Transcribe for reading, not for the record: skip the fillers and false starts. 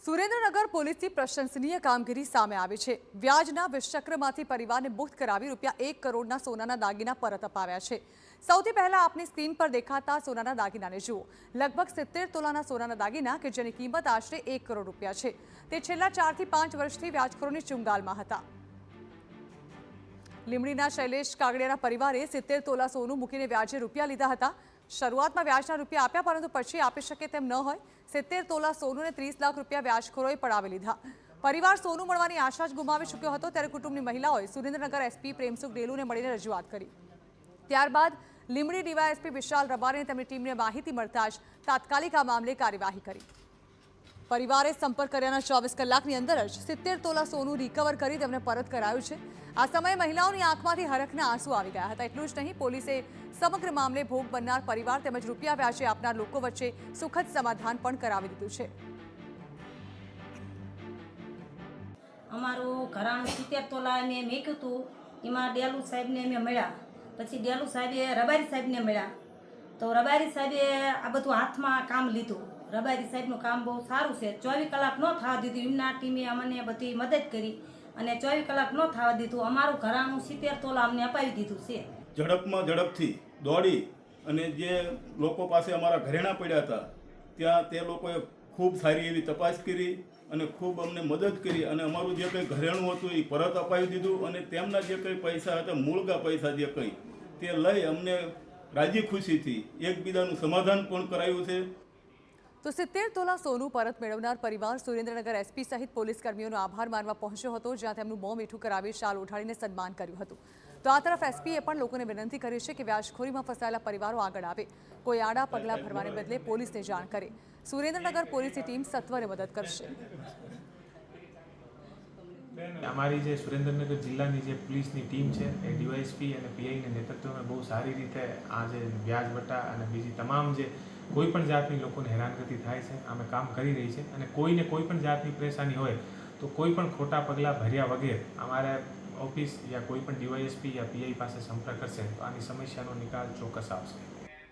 સુરેન્દ્રનગર પોલીસની પ્રશંસનીય કામગીરી સામે આવી છે। વ્યાજના વિષચક્રમાંથી પરિવારને મુક્ત કરાવી ₹1 કરોડના સોનાના દાગીના પરત અપાવ્યા છે। સૌથી પહેલા આપની સ્ક્રીન પર દેખાતા સોનાના દાગીનાને જુઓ। લગભગ 70 તોલાના સોનાના દાગીના કે જેની કિંમત આશરે ₹1 કરોડ છે। તે છેલ્લા 4 થી 5 વર્ષથી વ્યાજખોરોની ચુંગાલમાં હતા। લીંબડીના શૈલેષ કાગડિયાના પરિવારે 70 તોલા સોનું મૂકીને વ્યાજે રૂપિયા લીધા હતા। શરૂઆતમાં વ્યાજના રૂપિયા આપ્યા, પરંતુ પછી આપી શકે તેમ ન હોય। 70 તોલા સોનું અને 30 લાખ રૂપિયા વ્યાજખોરોએ પડાવી લીધા। પરિવાર સોનું મળવાની આશા જ ગુમાવી ચૂક્યો હતો, ત્યારે કુટુંબની મહિલાઓએ સુરેન્દ્રનગર એસપી પ્રેમસુખ ડેલુને મળીને રજૂઆત કરી। ત્યારબાદ લીંબડી ડીવાયએસપી વિશાલ રબારીને તેમની ટીમને માહિતી મળતા જ તાત્કાલિક આ મામલે કાર્યવાહી કરી। પરિવારે સંપર્ક કર્યાના 24 કલાકની અંદર જ 70 તોલા સોનું રિકવર કરી તેમને પરત કરાયું છે। આ સમયે મહિલાઓની આંખમાંથી હરખના આંસુ આવી ગયા હતા। એટલું જ નહીં, પોલીસે સમગ્ર મામલે ભોગ બનનાર પરિવાર તેમજ રૂપિયા વ્યાજે આપનાર લોકો વચ્ચે સુખદ સમાધાન પણ કરાવી દીધું છે। અમારું ઘરાણું 70 તોલા મેં મેક્યું હતું, એમાં ડેલુ સાહેબને અમે મળ્યા। પછી ડેલુ સાહેબે રબારી સાહેબને મળ્યા, તો રબારી સાહેબે આ બધું હાથમાં કામ લીધું। રબારી સાહેબનું કામ બહુ સારું છે। 24 કલાક ન થવા દીધું, એમના ટીમે અમને બધી મદદ કરી અને 24 કલાક ન થવા દીધું। અમારું ઘરાણું 70 તોલા અમને અપાવી દીધું છે। ઝડપથી દોડી અને જે લોકો પાસે અમારા ઘરેણાં પડ્યા હતા ત્યાં તે લોકોએ ખૂબ સારી એવી તપાસ કરી અને ખૂબ અમને મદદ કરી અને અમારું જે કંઈ ઘરેણું હતું એ પરત અપાવી દીધું અને તેમના જે કંઈ પૈસા હતા, મૂળગા પૈસા જે કંઈ, તે લઈ અમને રાજી ખુશીથી એકબીજાનું સમાધાન પણ કરાયું છે। તો 70 તોલા સોનું પરત મેળવનાર પરિવાર સુરેન્દ્રનગર એસપી સહિત પોલીસ કર્મીઓનો આભાર માનવા પહોંચ્યો હતો, જ્યાં તેમનું મોં મીઠું કરાવી શાલ ઓઢાડીને સન્માન કર્યું હતું। તો આ તરફ એસપીએ પણ લોકોને વિનંતી કરી છે કે વ્યાજખોરીમાં ફસાયેલા પરિવારો આગળ આવે, કોઈ આડા પગલાં ભરવાને બદલે પોલીસને જાણ કરે। સુરેન્દ્રનગર પોલીસની ટીમ સત્વરે મદદ કરશે। અમારી જે સુરેન્દ્રનગર જિલ્લાની જે પોલીસની ટીમ છે એ ડીવાયએસપી અને પીઆઈના નેતૃત્વમાં બહુ સારી રીતે આ જે વ્યાજ વટા અને બીજી તમામ જે કોઈ પણ જાતની લોકોને હેરાનગતિ થાય છે અમે કામ કરી રહી છે। અને કોઈને કોઈ પણ જાતની પરેશાની હોય તો કોઈ પણ ખોટા પગલાં ભર્યા વગર અમારે ઓફિસ યા કોઈ પણ ડીવાયએસપી યા પીઆઈ પાસે સંપર્ક કરશે તો આની સમસ્યાનો નિકાલ ચોક્કસ આવશે।